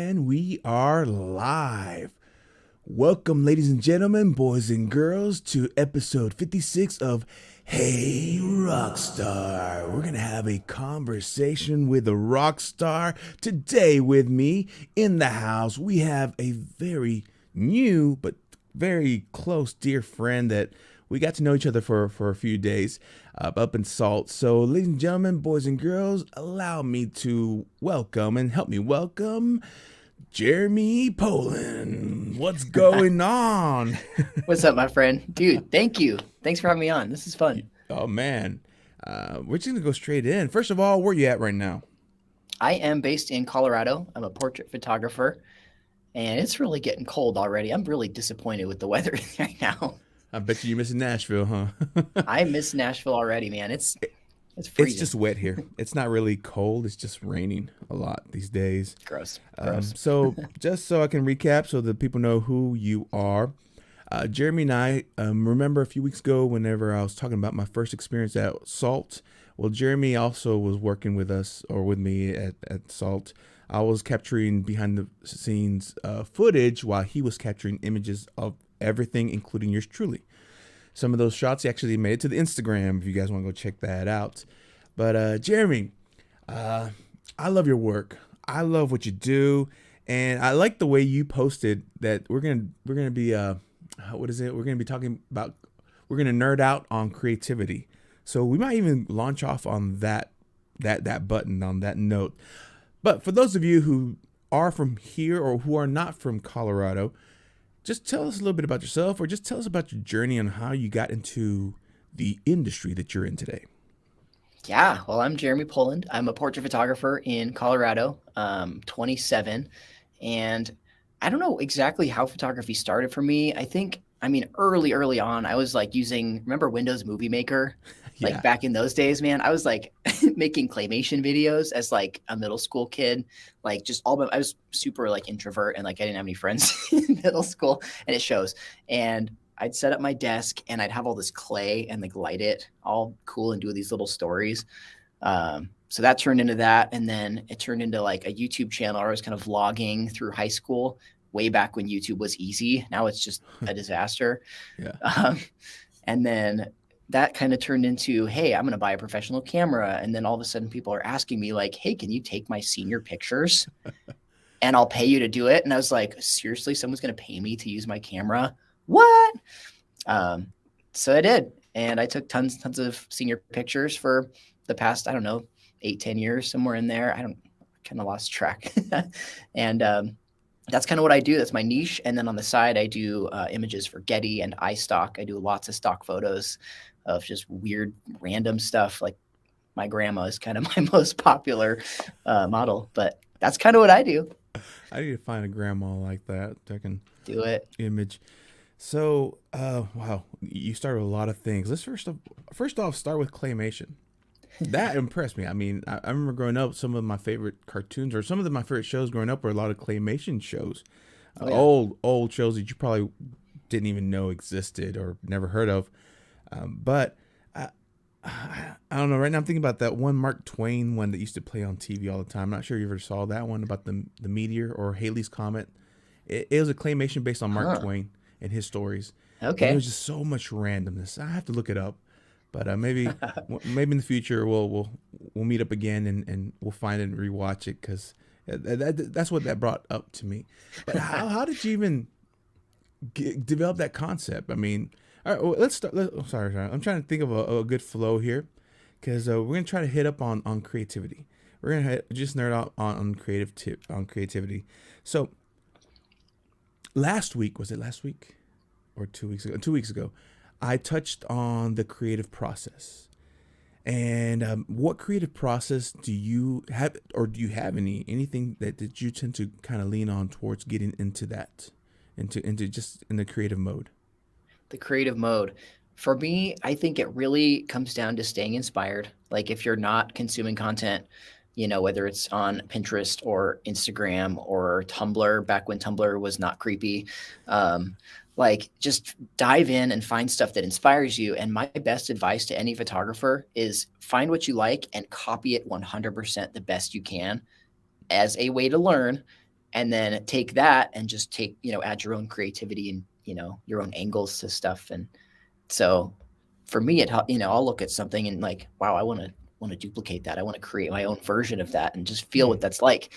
And we are live. Welcome, ladies and gentlemen, boys and girls, to episode 56 of Hey Rockstar. We're going to have a conversation with a rock star. Today, with me in the house, we have a very new but very close, dear friend that we got to know each other for a few days up in Salt. So, ladies and gentlemen, boys and girls, allow me to welcome and help me welcome Jeremy Poland. What's going on? What's up, my friend? Dude, thank you. Thanks for having me on. This is fun. Oh, man. We're just going to go straight in. First of all, where you at right now? I am based in Colorado. I'm a portrait photographer, and it's really getting cold already. I'm really disappointed with the weather right now. I bet you're missing Nashville, huh? I miss Nashville already, man. It's It's freezing. just wet here. It's not really cold. It's just raining a lot these days. Gross. Gross. So just so I can recap so that people know who you are, Jeremy and I remember a few weeks ago whenever I was talking about my first experience at Salt. Well, Jeremy also was working with us or with me at Salt. I was capturing behind the scenes footage while he was capturing images of everything, including yours truly. Some of those shots actually made it to the Instagram if you guys want to go check that out. But Jeremy, I love your work. I love what you do, and I like the way you posted that we're gonna be what is it? We're gonna be talking about we're gonna nerd out on creativity. So we might even launch off on that button on that note. But for those of you who are from here or who are not from Colorado, just tell us a little bit about yourself, or just tell us about your journey and how you got into the industry that you're in today. Yeah, well, I'm Jeremy Poland. I'm a portrait photographer in Colorado, 27. And I don't know exactly how photography started for me. Early on, I was like remember Windows Movie Maker? Like Yeah. back in those days, man, I was like making claymation videos as like a middle school kid. Like I was super like introvert and like I didn't have any friends in middle school, and it shows. And I'd set up my desk and I'd have all this clay and like light it all cool and do these little stories. So that turned into that. And then it turned into like a YouTube channel where I was kind of vlogging through high school, way back when YouTube was easy. Now it's just a disaster. Yeah. Um, and then that kind of turned into, hey, I'm going to buy a professional camera. And then all of a sudden people are asking me like, hey, can you take my senior pictures and I'll pay you to do it? And I was like, seriously, someone's going to pay me to use my camera? What? So I did. And I took tons of senior pictures for the past, I don't know, 8-10 years, somewhere in there. I kind of lost track. And that's kind of what I do. That's my niche. And then on the side, I do images for Getty and iStock. I do lots of stock photos of just weird, random stuff. Like my grandma is kind of my most popular model, but that's kind of what I do. I need to find a grandma like that can Do it. image. So, wow, you started with a lot of things. Let's first off start with claymation. That impressed me. I mean, I remember growing up, some of my favorite cartoons or some of my favorite shows growing up were a lot of claymation shows. Oh, yeah. Old shows that you probably didn't even know existed or never heard of. But I don't know. Right now, I'm thinking about that one Mark Twain one that used to play on TV all the time. I'm not sure you ever saw that one about the meteor or Halley's Comet. It was a claymation based on Mark Huh. Twain and his stories, and there Okay. was just so much randomness. I have to look it up, but maybe in the future we'll meet up again and we'll find it and rewatch it because that's what that brought up to me. But how did you even develop that concept? I mean, all right, well, let's start. Sorry, I'm trying to think of a good flow here because we're gonna try to hit up on creativity. We're gonna just nerd out on creativity. So last week, was it last week or 2 weeks ago? 2 weeks ago, I touched on the creative process. And what creative process do you have, or do you have anything that you tend to kind of lean on towards getting into that, into just in the creative mode? The creative mode. For me, I think it really comes down to staying inspired. Like if you're not consuming content, whether it's on Pinterest or Instagram or Tumblr, back when Tumblr was not creepy, like just dive in and find stuff that inspires you. And my best advice to any photographer is find what you like and copy it 100% the best you can as a way to learn. and then take that and just add your own creativity and, your own angles to stuff. And so for me, I'll look at something and like, wow, I want to duplicate that. I want to create my own version of that and just feel what that's like.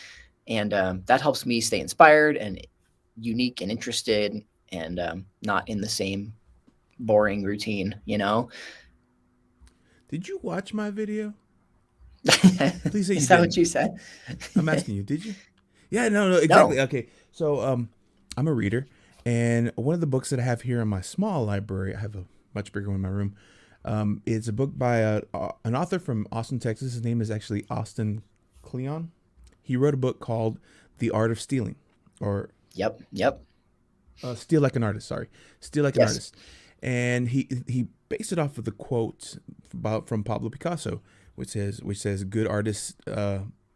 And that helps me stay inspired and unique and interested, and not in the same boring routine. Did you watch my video? Please say you Is that didn't. what you said? I'm asking you, did you? Yeah, no, exactly. No. Okay, so I'm a reader, and one of the books that I have here in my small library, I have a much bigger one in my room. It's a book by an author from Austin, Texas. His name is actually Austin Kleon. He wrote a book called The Art of Stealing, or Yep. Steal Like an Artist. Sorry, Steal Like an Yes. Artist, and he based it off of the quote from Pablo Picasso, which says, "Good artists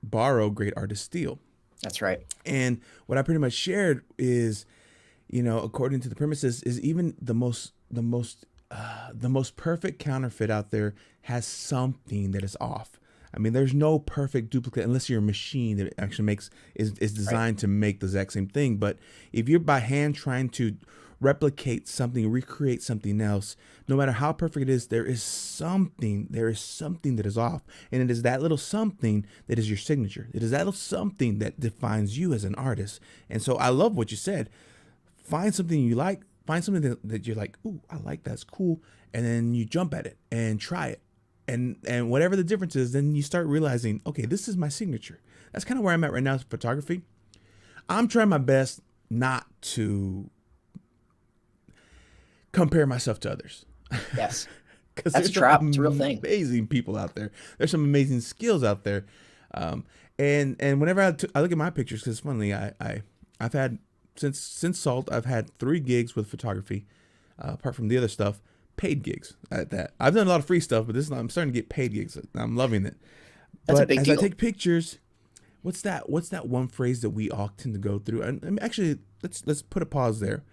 borrow, great artists steal." That's right. And what I pretty much shared is, according to the premises, is even the most perfect counterfeit out there has something that is off. I mean, there's no perfect duplicate unless you're a machine that actually is designed to make the exact same thing. But if you're by hand trying to replicate something, recreate something else, no matter how perfect it is, there is something that is off. And it is that little something that is your signature. It is that little something that defines you as an artist. And so I love what you said. Find something you like, find something that you're like, ooh, I like that's cool. And then you jump at it and try it. And whatever the difference is, then you start realizing, okay, this is my signature. That's kind of where I'm at right now with photography. I'm trying my best not to compare myself to others. Yes. Because That's a there's trap. some It's a real thing. amazing people out there. There's some amazing skills out there. And whenever I look at my pictures, because it's funny, I've had, since Salt, I've had 3 gigs with photography, apart from the other stuff, paid gigs at that. I've done a lot of free stuff, but I'm starting to get paid gigs. I'm loving it. That's a But big as deal. I take pictures, what's that one phrase that we all tend to go through? And actually, let's put a pause there.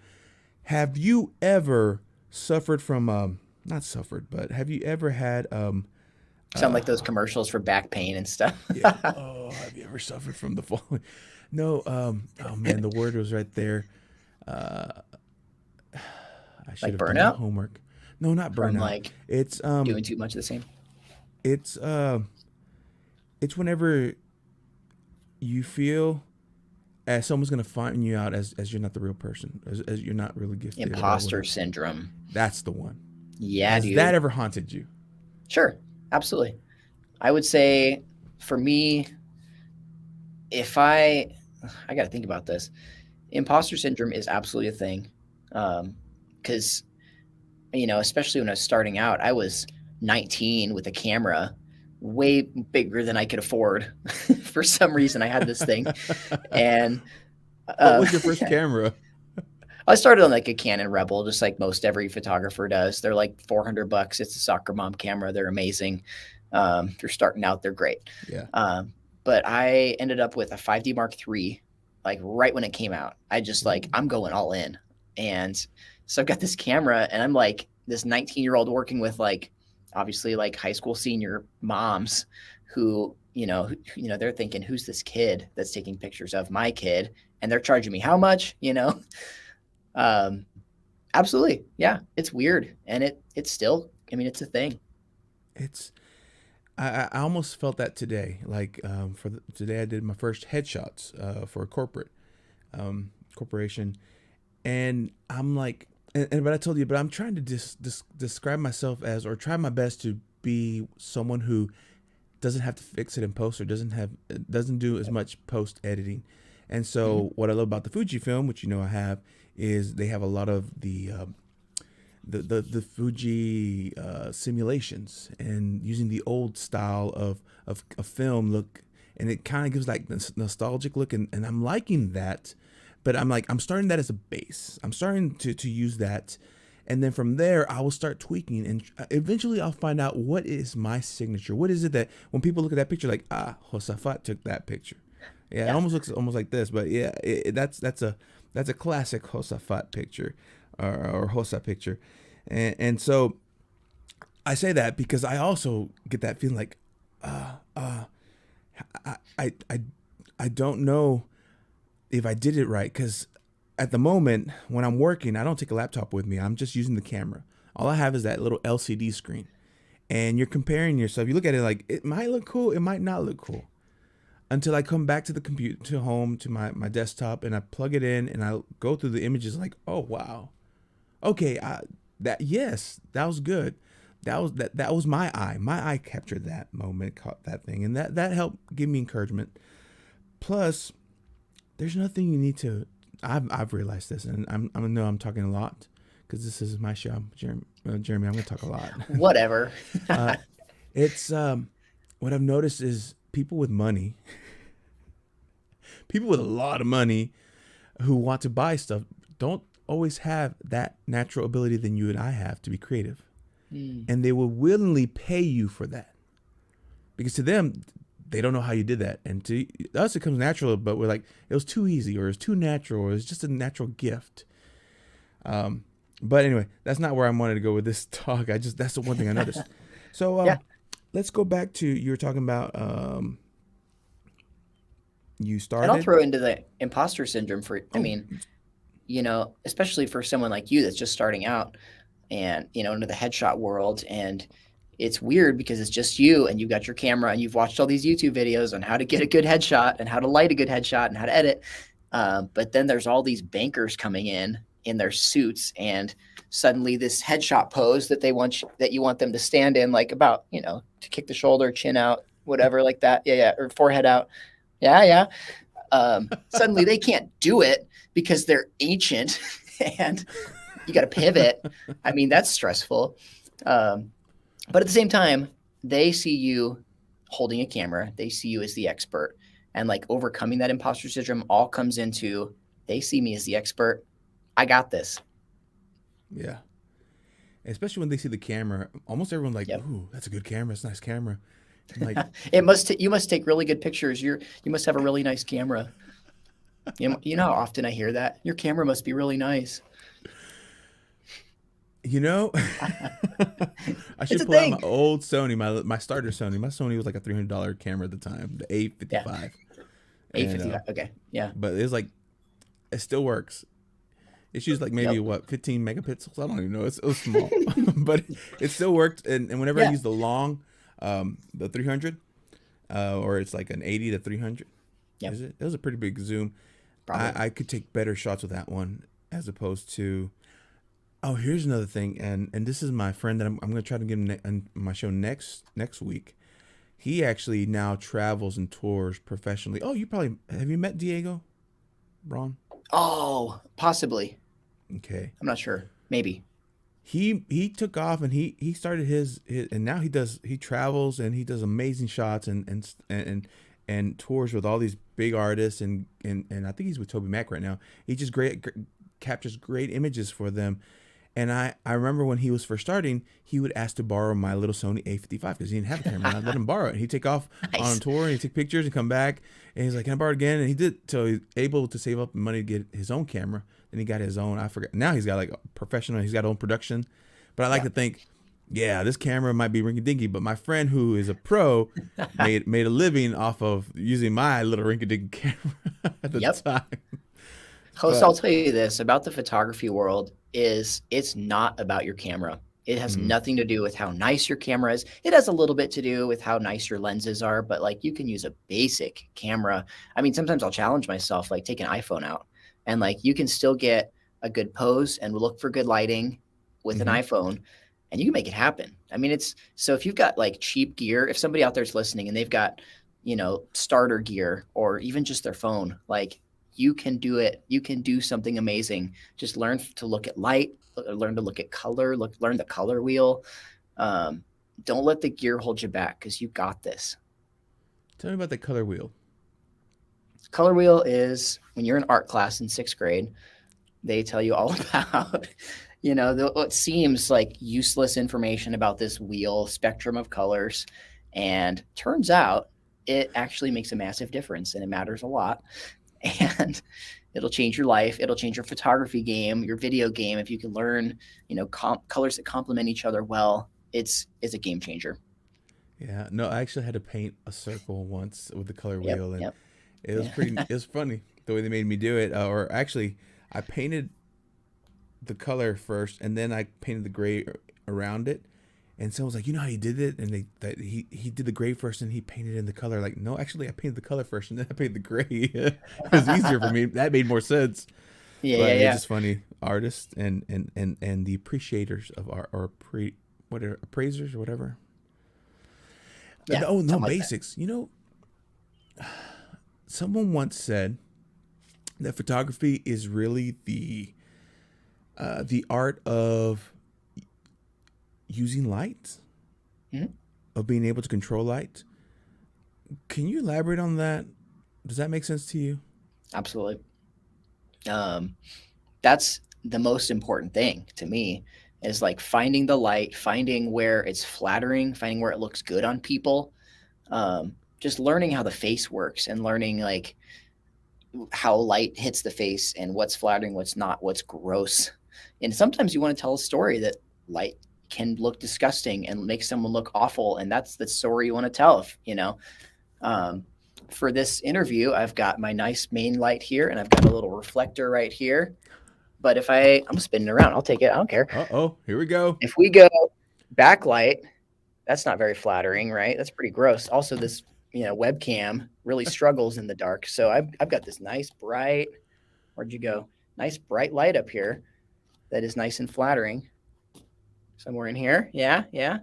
Have you ever suffered from not suffered, but have you ever had Sound like those commercials for back pain and stuff. yeah, oh, have you ever suffered from the following? No, oh man, the word was right there. I should Like have done my burnout homework. No, not from burnout. like It's doing too much of the same. it's it's whenever you feel as someone's gonna find you out as you're not the real person, as you're not really gifted. Imposter syndrome. That's the one. Yeah, Has dude. that ever haunted you? Sure. Absolutely. I would say for me, if I got to think about this. Imposter syndrome is absolutely a thing. Because, especially when I was starting out, I was 19 with a camera way bigger than I could afford. For some reason, I had this thing. And What was your first camera? I started on like a Canon Rebel, just like most every photographer does. They're like $400. It's a soccer mom camera. They're amazing. If you're starting out, they're great. Yeah. But I ended up with a 5D Mark III, like right when it came out. I just like, I'm going all in. And so I've got this camera and I'm like this 19-year-old working with like, obviously like high school senior moms who, they're thinking, who's this kid that's taking pictures of my kid? And they're charging me how much, Absolutely. Yeah. It's weird. And it's still, it's a thing. I almost felt that today. Like today, I did my first headshots for a corporation, and I'm like, but I told you, but I'm trying to describe myself as, or try my best to be someone who doesn't have to fix it in post, or doesn't do as much post editing. And so what I love about the Fujifilm, which I have, is they have a lot of the Fuji simulations, and using the old style of film look, and it kind of gives like this nostalgic look, and I'm liking that. But I'm starting that as a base. I'm starting to use that, and then from there I will start tweaking, and eventually I'll find out what is my signature. What is it that when people look at that picture, like, Josafat took that picture. Yeah, it almost looks like this, but yeah, that's a classic Josafat picture, or Hosa picture, and so I say that because I also get that feeling like, I don't know. if I did it right, because at the moment when I'm working, I don't take a laptop with me. I'm just using the camera. All I have is that little LCD screen, and you're comparing yourself. You look at it like it might look cool, it might not look cool, until I come back to the computer, to home, to my desktop, and I plug it in, and I go through the images like, oh wow, okay, that yes, that was good. That was my eye. My eye captured that moment, caught that thing, and that helped give me encouragement. Plus, there's nothing you need to. I've realized this, and I know I'm talking a lot because this is my show, Jeremy. Jeremy, I'm gonna talk a lot. Whatever. uh, it's what I've noticed is people with money, people with a lot of money, who want to buy stuff, don't always have that natural ability than you and I have to be creative, and they will willingly pay you for that because to them they don't know how you did that, and to us it comes natural, but we're like it was too easy or it's too natural or it's just a natural gift. But anyway, that's not where I wanted to go with this talk. That's the one thing I noticed. So Yeah. let's go back to you were talking about you And I'll started. throw into the imposter syndrome for, I Oh, mean, especially for someone like you that's just starting out and, into the headshot world. And it's weird because it's just you and you've got your camera and you've watched all these YouTube videos on how to get a good headshot and how to light a good headshot and how to edit. But then there's all these bankers coming in their suits, and suddenly this headshot pose that you want them to stand in, like about, to kick the shoulder, chin out, whatever, like that. Yeah. Yeah. Or forehead out. Yeah. Yeah. Suddenly they can't do it because they're ancient and you got to pivot. I mean, that's stressful. But at the same time, they see you holding a camera. They see you as the expert, and like overcoming that imposter syndrome all comes into, they see me as the expert. I got this. yeah. Especially when they see the camera, almost everyone like, Yep. ooh, that's a good camera. It's a nice camera. I'm like, You must take really good pictures. You must have a really nice camera. You know how often I hear that? Your camera must be really nice. you know, I It's should a pull out my thing. old Sony, my starter Sony. My Sony was like a $300 camera at the time, the Yeah. A55, and 855. Okay. Yeah. but it's like it still works. It's used like maybe Yep. what 15 megapixels. I don't even know. It was small, but it still worked. And whenever I Yeah. use the long, the 300, or it's like an 80 to 300, Yep. is it? It was a pretty big zoom. Probably. I could take better shots with that one as opposed to. Oh, here's another thing, and this is my friend that I'm going to try to get him on my show next week. He actually now travels and tours professionally. Oh, you probably have you met Diego, Ron? Oh, possibly. Okay. I'm not sure. Maybe. He took off and he started his and now he travels and he does amazing shots and tours with all these big artists and I think he's with Toby Mac right now. He just captures great images for them. And I remember when he was first starting, he would ask to borrow my little Sony A55 because he didn't have a camera. And I'd let him borrow it. He'd take off on Nice. tour and he'd take pictures and come back. And he's like, can I borrow it again? And he did till he's able to save up money to get his own camera. Then he got his own. I forgot. Now he's got like a professional. He's got his own production. But I like Yeah. to think, yeah, this camera might be rinky dinky, but my friend who is a pro made a living off of using my little rinky dinky camera at the Yep. time. Host, I'll But tell you this about the photography world is it's not about your camera. It has mm, nothing to do with how nice your camera is. It has a little bit to do with how nice your lenses are, but like you can use a basic camera. I mean, sometimes I'll challenge myself, like take an iPhone out and like you can still get a good pose and look for good lighting with an hmm iPhone and you can make it happen. I mean, it's so if you've got like cheap gear, if somebody out there's listening and they've got, starter gear or even just their phone, like you can do it. You can do something amazing. Just learn to look at light, learn to look at color, learn the color wheel. Um, don't let the gear hold you back because you got this. tell me about the color wheel. Color wheel is when you're in art class in sixth grade, they tell you all about, what seems like useless information about this wheel spectrum of colors. And turns out it actually makes a massive difference and it matters a lot. And it'll change your life. It'll change your photography game, your video game. If you can learn, colors that complement each other well, it's a game changer. Yeah, no, I actually had to paint a circle once with the color Yep. wheel, and Yep. It was Yeah. pretty. It was funny the way they made me do it. Or actually, I painted the color first, and then I painted the gray around it. And someone was like, "You know how he did it?" And he did the gray first, and he painted in the color. Like, no, actually, I painted the color first, and then I painted the gray. It was easier for me. That made more sense. Yeah, yeah, But it's yeah. just funny, artists and the appreciators of art, or whatever, appraisers or whatever. Yeah, Oh no, something like that. basics. Someone once said that photography is really the art of using light, Mhm. of being able to control light. Can you elaborate on that? Does that make sense to you? Absolutely. Um, that's the most important thing to me is like finding the light, finding where it's flattering, finding where it looks good on people. Just learning how the face works and learning like how light hits the face and what's flattering, what's not, what's gross. And sometimes you want to tell a story that light can look disgusting and make someone look awful. And that's the story you want to tell, Um, for this interview, I've got my nice main light here and I've got a little reflector right here. But if I'm spinning around, I'll take it. I don't care. Oh, here we go. If we go backlight, that's not very flattering, right? That's pretty gross. Also, this webcam really struggles in the dark. So I've got this nice bright. Where'd you go? Nice bright light up here that is nice and flattering. Somewhere in here, yeah, yeah.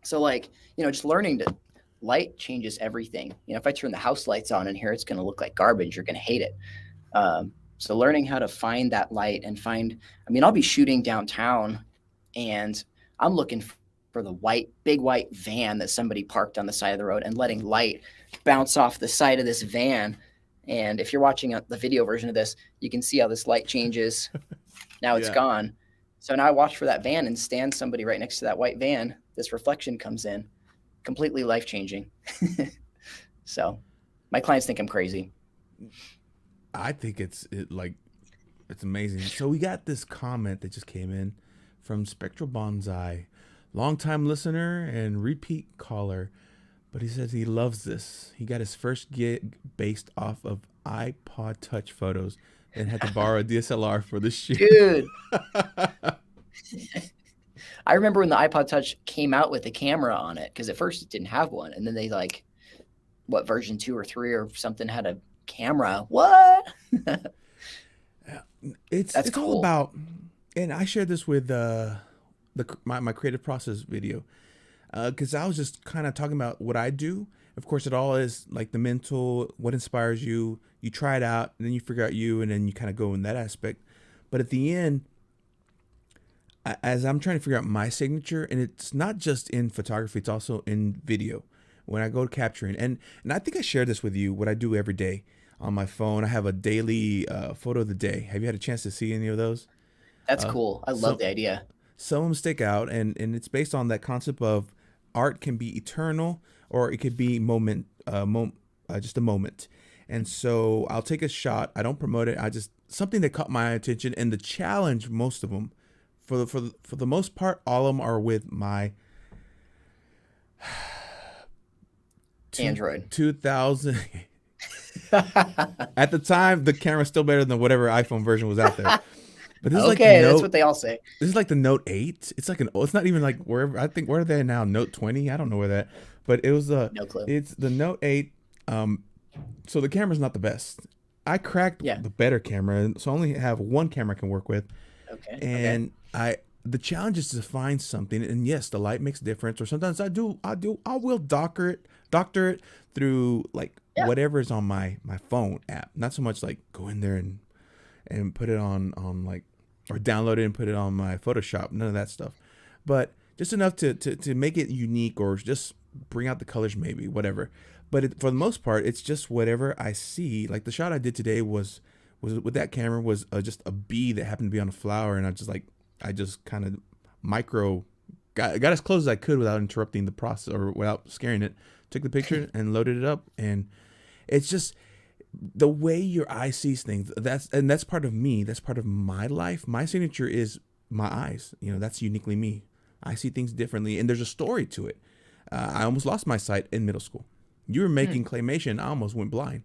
So like just learning to light changes everything. If I turn the house lights on in here, it's going to look like garbage. You're going to hate it. So learning how to find that light and I'll be shooting downtown and I'm looking for the big white van that somebody parked on the side of the road and letting light bounce off the side of this van. And if you're watching the video version of this, you can see how this light changes. Now it's Yeah. gone. So now I watch for that van and stand somebody right next to that white van. This reflection comes in, completely life-changing. So my clients think I'm crazy. I think it's amazing. So we got this comment that just came in from Spectral Bonsai, longtime listener and repeat caller, but he says he loves this. He got his first gig based off of iPod Touch photos and had to borrow a DSLR for the shoot. Dude. I remember when the iPod Touch came out with a camera on it, because at first it didn't have one, and then they version 2 or 3 or something had a camera. What? It's That's all cool. about, and I shared this with my creative process video, because I was just kind of talking about what I do. Of course, it all is like the mental, what inspires you. You try it out, and then you figure out you, and then you kind of go in that aspect. But at the end, as I'm trying to figure out my signature, and it's not just in photography, it's also in video. When I go capturing, and I think I shared this with you, what I do every day on my phone. I have a daily photo of the day. Have you had a chance to see any of those? That's cool. I love So the idea. some of them stick out, and it's based on that concept of art can be eternal, or it could be just a moment. And so I'll take a shot. I don't promote it. I just something that caught my attention, and the challenge, most of them, for the most part, all of them are with my Android. 2000. At the time, the camera's still better than whatever iPhone version was out there. But this is like the Okay, that's Note. what they all say. This is like the Note 8. It's like it's not even like wherever. I think where are they now? Note 20. I don't know where that. But it was No clue. it's the Note 8. So the camera's not the best. I cracked Yeah. the better camera, so I only have one camera I can work with. Okay. And the challenge is to find something, and yes, the light makes a difference. Or sometimes I will doctor it through like Yeah. whatever is on my phone app. Not so much like go in there and put it on like, or download it and put it on my Photoshop. None of that stuff, but just enough to make it unique, or just bring out the colors, maybe whatever. But for the most part, it's just whatever I see. Like the shot I did today was with that camera was just a bee that happened to be on a flower, and I just kind of got as close as I could without interrupting the process or without scaring it. Took the picture and loaded it up, and it's just the way your eye sees things. That's part of me. That's part of my life. My signature is my eyes. That's uniquely me. I see things differently, and there's a story to it. I almost lost my sight in middle school. You were making claymation. I almost went blind.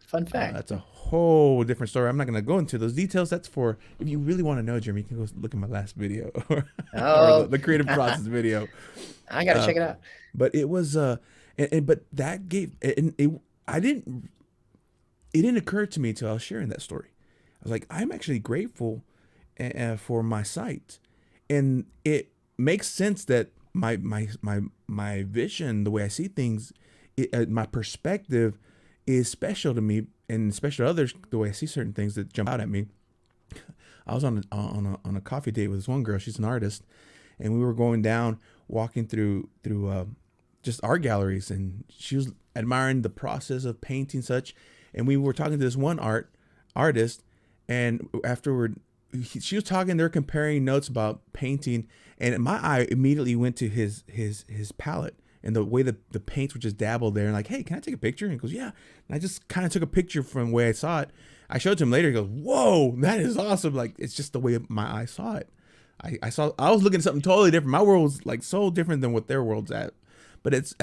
Fun fact. That's a whole different story. I'm not going to go into those details. That's for, if you really want to know, Jeremy, you can go look at my last video or Oh, the creative process video. I got to Uh, check it out. but it was, but that gave, and it didn't occur to me until I was sharing that story. I was like, I'm actually grateful for my sight, and it makes sense that my vision, the way I see things, my perspective is special to me and special to others. The way I see certain things that jump out at me. I was on a coffee date with this one girl. She's an artist, and we were going down, walking through just art galleries, and she was admiring the process of painting such. And we were talking to this one artist, and afterward, she was talking. They're comparing notes about painting, and my eye immediately went to his palette and the way the paints were just dabbled there. And like, hey, can I take a picture? And he goes, yeah. And I just kind of took a picture from the way I saw it. I showed it to him later. He goes, whoa, that is awesome. Like, it's just the way my eye saw it. I was looking at something totally different. My world was like so different than what their world's at. But that's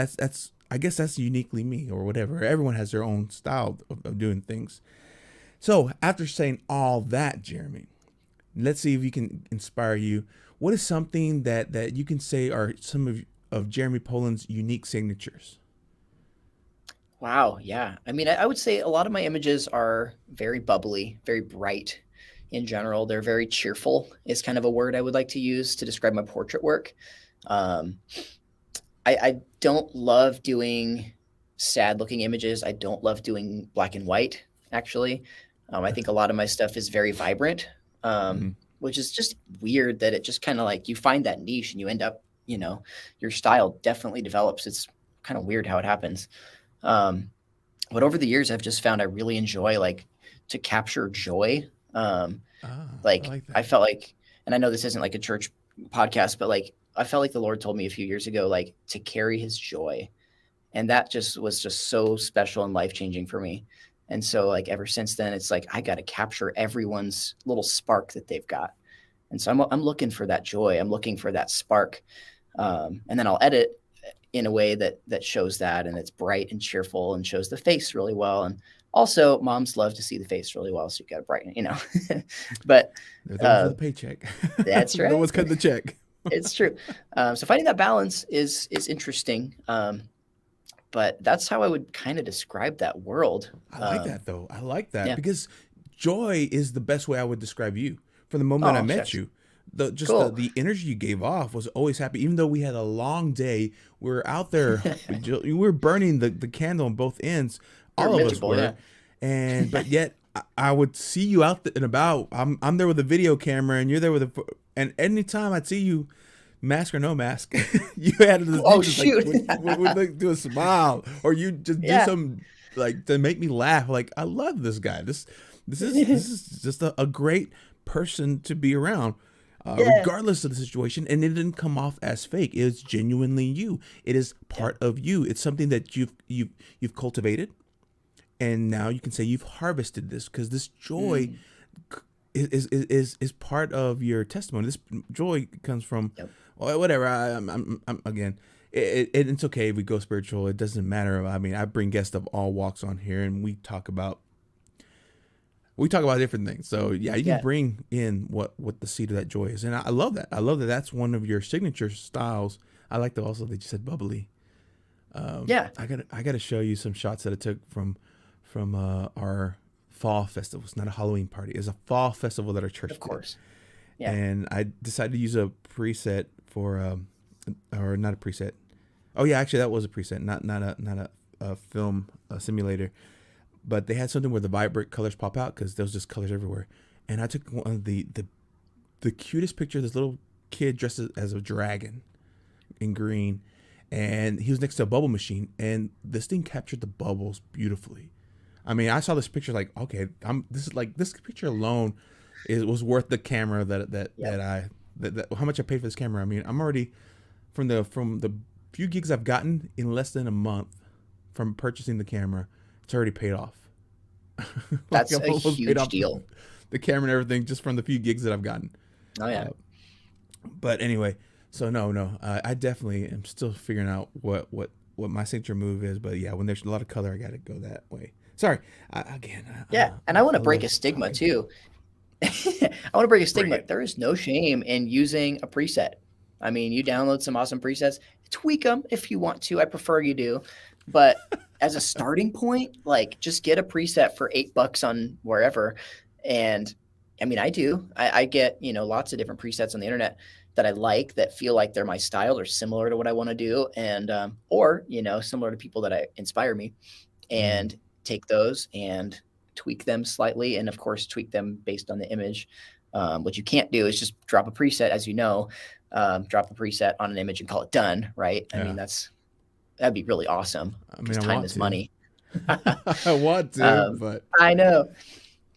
I guess that's uniquely me or whatever. Everyone has their own style of doing things. So after saying all that, Jeremy, let's see if we can inspire you. What is something that you can say are some of Jeremy Poland's unique signatures? Wow. Yeah. I mean, I would say a lot of my images are very bubbly, very bright in general. They're very cheerful, is kind of a word I would like to use to describe my portrait work. Um, I don't love doing sad looking images. I don't love doing black and white, actually. I think a lot of my stuff is very vibrant, Mm-hmm. which is just weird that it just kind of like you find that niche and you end up, your style definitely develops. It's kind of weird how it happens. But over the years, I've just found I really enjoy like to capture joy. I Like like that. I felt like, and I know this isn't like a church podcast, but like I felt like the Lord told me a few years ago, like to carry his joy. And that just was just so special and life-changing for me. And so like ever since then, it's like I got to capture everyone's little spark that they've got. And so I'm looking for that joy. I'm looking for that spark. And then I'll edit in a way that shows that, and it's bright and cheerful and shows the face really well. And also moms love to see the face really well. So you got to brighten, but They're the ones for the paycheck. that's They're the right. ones cutting the check. It's true. So finding that balance is interesting. But that's how I would kind of describe that world. I like that though. I like that Yeah. because joy is the best way I would describe you. From the moment I Oh, met shucks. you, Cool. the energy you gave off was always happy. Even though we had a long day, we were out there, we were burning the candle on both ends. They're All of us miserable, were, and but yet I would see you out and about. I'm there with a video camera, and you're there with and anytime I'd see you, mask or no mask, you had this Oh, just shoot. would like do a smile, or you just do Yeah. something like to make me laugh. Like, I love this guy. This is just a great person to be around, Yeah. regardless of the situation. And it didn't come off as fake. It was genuinely you. It is part of you. It's something that you've cultivated, and now you can say you've harvested this because this joy is part of your testimony. This joy comes from Yep. whatever. I'm again. It's okay if we go spiritual. It doesn't matter. I mean, I bring guests of all walks on here, and we talk about different things. So yeah, you can Yeah. bring in what the seed of that joy is, and I love that. I love that. That's one of your signature styles. I like that also that you said bubbly. Yeah. I gotta show you some shots that I took from our fall festival. It's not a Halloween party. It's a fall festival that our church Of course. Yeah. and I decided to use a preset for or not a preset. Oh yeah, actually that was a preset, not a film simulator. But they had something where the vibrant colors pop out because there was just colors everywhere. And I took one of the cutest picture of this little kid dressed as a dragon in green, and he was next to a bubble machine, and this thing captured the bubbles beautifully. I mean, I saw this picture like, okay, this picture alone was worth the camera that how much I paid for this camera. I mean, I'm already from the few gigs I've gotten in less than a month from purchasing the camera, it's already paid off. That's I've a almost paid huge off deal. the camera and everything just from the few gigs that I've gotten. Oh yeah. But anyway, so no, I definitely am still figuring out what what my signature move is, but yeah, when there's a lot of color, I got to go that way. Sorry, Yeah. And I want to I break love a stigma talking. too. I want to break a Bring stigma. it. There is no shame in using a preset. I mean, you download some awesome presets, tweak them if you want to. I prefer you do. But as a starting point, like just get a preset for $8 on wherever. And I mean, I do. I get, lots of different presets on the internet that I like that feel like they're my style or similar to what I want to do. And, or, similar to people that inspire me, Mm, and take those and tweak them slightly, and of course tweak them based on the image. What you can't do is just drop a preset, as drop a preset on an image and call it done, right? I mean, yeah. that'd be really awesome I because mean, I time want is to. money. I want to, um, but I know.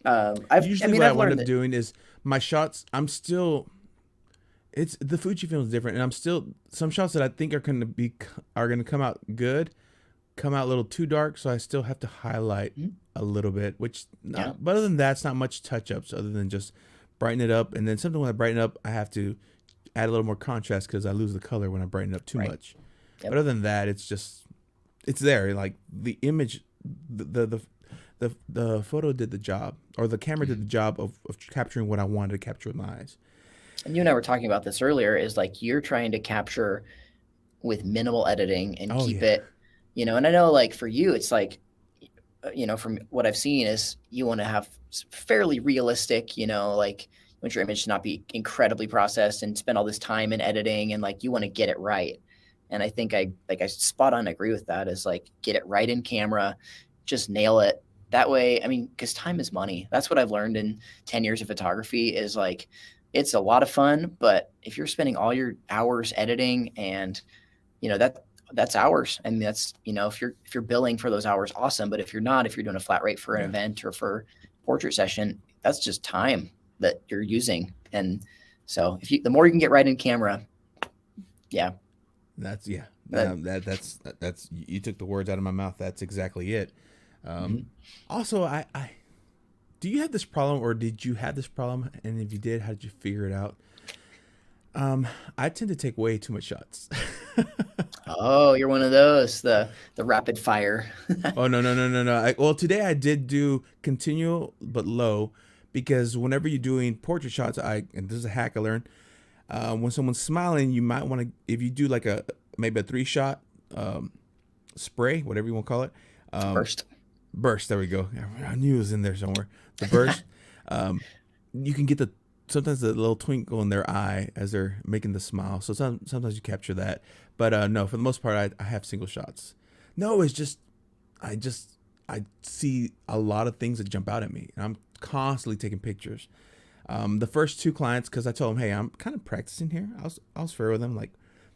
I usually mean, what I I've wind learned up that. doing is my shots. I'm still. It's the Fujifilm is different, and I'm still some shots that I think are gonna come out good, come out a little too dark, so I still have to highlight Mhm. a little bit. Yeah, But other than that, it's not much touch ups other than just brighten it up, and then something when I brighten up, I have to add a little more contrast because I lose the color when I brighten it up too right. much. But Yep. other than that, it's there. Like the image, the photo did the job, or the camera did Mhm. the job of capturing what I wanted to capture with my eyes. And you and I were talking about this earlier, is like you're trying to capture with minimal editing and Oh keep yeah, it, and I know like for you, it's like, from what I've seen is you want to have fairly realistic, like you want your image to not be incredibly processed and spend all this time in editing, and like you want to get it right. And I think I spot on agree with that, is like get it right in camera, just nail it. That way, I mean, because time is money. That's what I've learned in 10 years of photography, is like it's a lot of fun, but if you're spending all your hours editing, and that's hours. And that's, if you're billing for those hours, awesome. But if you're not, if you're doing a flat rate for an yeah. event or for portrait session, that's just time that you're using. And so the more you can get right in camera, yeah, That's yeah. that, That's you took the words out of my mouth. That's exactly it. Um, mhm. Also, I do you have this problem, or did you have this problem? And if you did, how did you figure it out? I tend to take way too much shots. Oh, you're one of those, the rapid fire. Oh no no no no no! Well, today I did do continual but low, because whenever you're doing portrait shots, and this is a hack I learned. When someone's smiling, you might want to, if you do like maybe a 3 shot spray, whatever you want to call it, um, Burst. burst. There we go. I knew it was in there somewhere. The burst. um, you can get sometimes the little twinkle in their eye as they're making the smile. So sometimes you capture that. But no, for the most part, I have single shots. No, it's just I just I see a lot of things that jump out at me, and I'm constantly taking pictures. The first 2 clients, because I told them, hey, I'm kind of practicing here. I was fair with them. Like,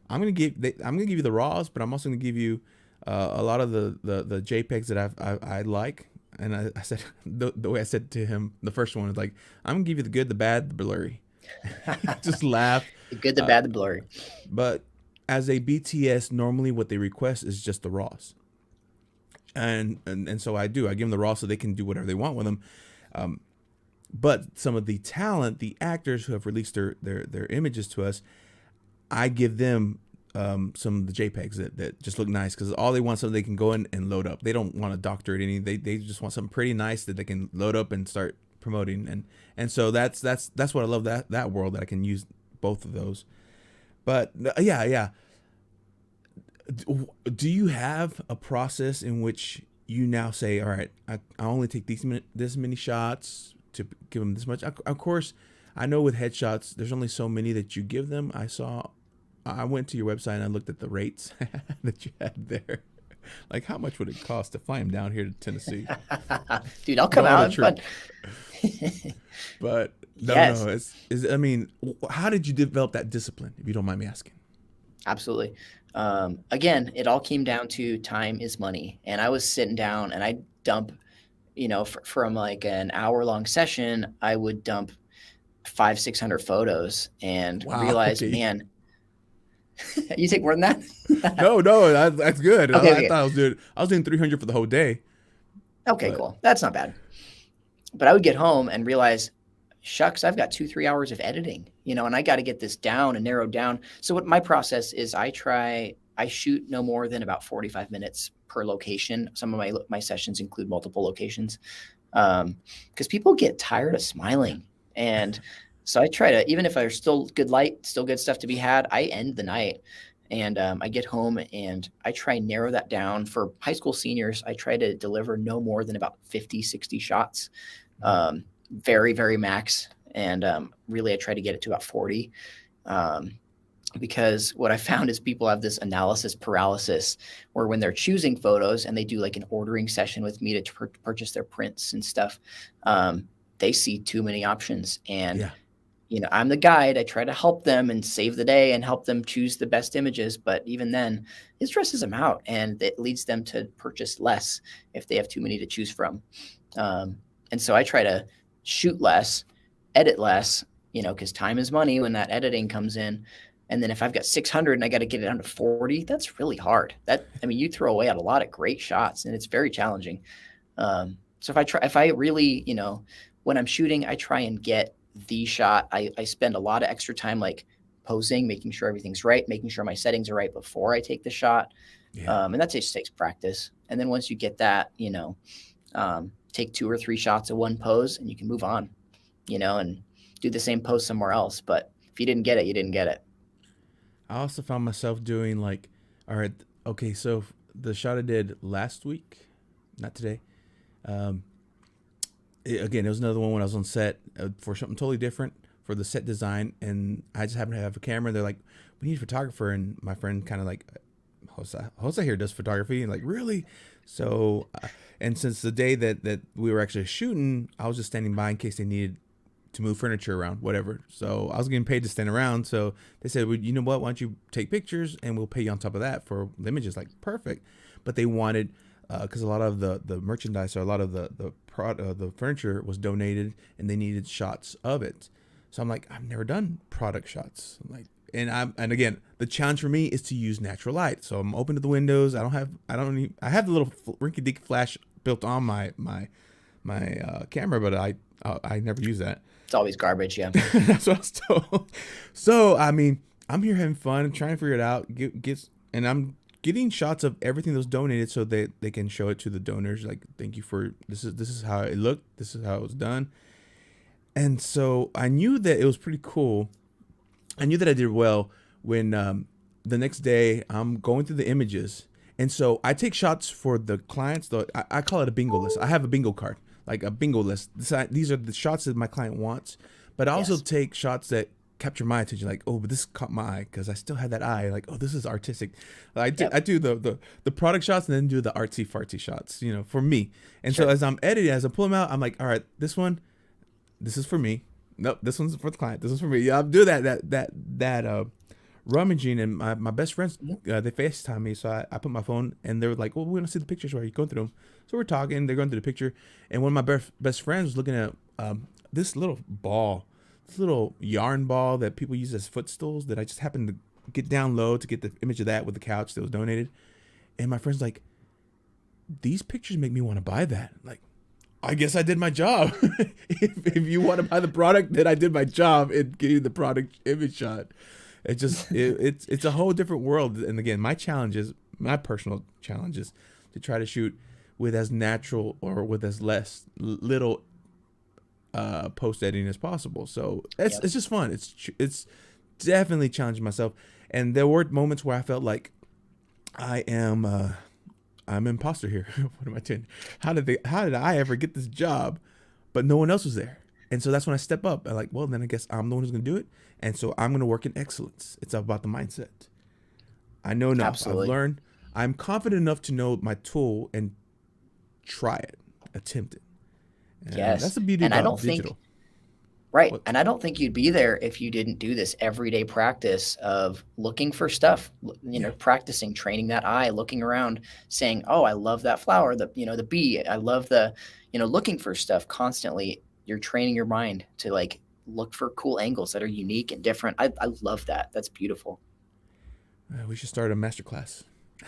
I'm gonna give you the raws, but I'm also gonna give you a lot of the JPEGs that I like. And I said the way I said to him, the first one was like, I'm gonna give you the good, the bad, the blurry. He just laughed. The good, the Uh, bad, the blurry. but as a BTS, normally what they request is just the raws, and so I do. I give them the raws so they can do whatever they want with them. Um, but some of the talent, the actors who have released their images to us, I give them some of the JPEGs that just look nice, because all they want is something they can go in and load up. They don't want to doctor it any. They just want something pretty nice that they can load up and start promoting. And so that's what I love, that world, that I can use both of those. But yeah. Do you have a process in which you now say, all right, I only take this many shots to give them this much? Of course, I know with headshots, there's only so many that you give them. I went to your website and I looked at the rates that you had there. Like, how much would it cost to fly him down here to Tennessee? Dude, I'll come Go on a out and trip. fun. But no, Yes, I mean, how did you develop that discipline, if you don't mind me asking? absolutely. Again, it all came down to time is money. And I was sitting down and I dump, from like an hour long session, I would dump 600 photos and Wow. realize, Okay. man, you take more than that? No, that's good. Okay, I okay. thought I was doing 300 for the whole day, Okay, but cool. That's not bad. But I would get home and realize, shucks, I've got 2, 3 hours of editing, and I got to get this down and narrowed down. So what my process is, I try I shoot no more than about 45 minutes per location. Some of my sessions include multiple locations, because people get tired of smiling. And so I try to, even if there's still good light, still good stuff to be had, I end the night and I get home and I try and narrow that down. For high school seniors, I try to deliver no more than about 50, 60 shots, very, very max. And really, I try to get it to about 40. Because what I found is people have this analysis paralysis where when they're choosing photos and they do like an ordering session with me to purchase their prints and stuff, they see too many options. And, I'm the guide. I try to help them and save the day and help them choose the best images. But even then, it stresses them out and it leads them to purchase less if they have too many to choose from. And so I try to shoot less, edit less, because time is money when that editing comes in. And then if I've got 600 and I got to get it down to 40, that's really hard. You throw away a lot of great shots and it's very challenging. So if I really, when I'm shooting, I try and get the shot. I spend a lot of extra time like posing, making sure everything's right, making sure my settings are right before I take the shot. And that just takes practice. And then once you get that, take 2 or 3 shots of one pose and you can move on, and do the same pose somewhere else. But if you didn't get it, you didn't get it. I also found myself doing like, all right, okay, so the shot I did last week, not today. Again, it was another one when I was on set for something totally different for the set design, and I just happened to have a camera. They're like, "We need a photographer," and my friend kind of like, Jose here does photography, and like, really? So, and since the day that we were actually shooting, I was just standing by in case they needed to move furniture around, whatever. So I was getting paid to stand around. So they said, well, you know what? Why don't you take pictures and we'll pay you on top of that for the images? Like, perfect. But they wanted, because a lot of the merchandise or a lot of the furniture was donated and they needed shots of it. So I'm like, I've never done product shots. I'm like, and again, the challenge for me is to use natural light. So I'm open to the windows. I have the little rinky-dink flash built on my camera, but I never use that. It's always garbage, yeah. That's what I was told. So, I'm here having fun, trying to figure it out. And I'm getting shots of everything that was donated so that they can show it to the donors. Like, thank you for this is how it looked. This is how it was done. And so I knew that it was pretty cool. I knew that I did well when the next day I'm going through the images. And so I take shots for the clients. I call it a bingo list. I have a bingo card. Like a bingo list. These are the shots that my client wants, but I also take shots that capture my attention. Like, oh, but this caught my eye because I still had that eye. Like, oh, this is artistic. I do the product shots and then do the artsy fartsy shots, for me. And so as I'm editing, as I pull them out, I'm like, all right, this is for me. Nope, this one's for the client. This is for me. Yeah, I'm doing that rummaging, and my best friends they FaceTime me, so I put my phone and they were like, well, we want to see the pictures while you're going through them. So we're talking, they're going through the picture, and one of my best friends was looking at this little yarn ball that people use as footstools that I just happened to get down low to get the image of that with the couch that was donated. And my friend's like, these pictures make me want to buy that. Like, I guess I did my job. if you want to buy the product, then I did my job in getting the product image shot. It's a whole different world. And again, my personal challenge is to try to shoot with as natural or with as little post editing as possible. So it's just fun. It's definitely challenging myself. And there were moments where I felt like I'm imposter here. What am I doing? How did I ever get this job? But no one else was there. And so that's when I step up. I'm like, well, then I guess I'm the one who's going to do it. And so I'm going to work in excellence. It's about the mindset. I know enough. Absolutely. I've learned. I'm confident enough to know my tool and try it, attempt it. And yes. That's the beauty about digital. Right. And I don't think you'd be there if you didn't do this everyday practice of looking for stuff, practicing, training that eye, looking around, saying, oh, I love that flower, the bee. I love looking for stuff constantly. You're training your mind to like look for cool angles that are unique and different. I love that. That's beautiful. We should start a masterclass.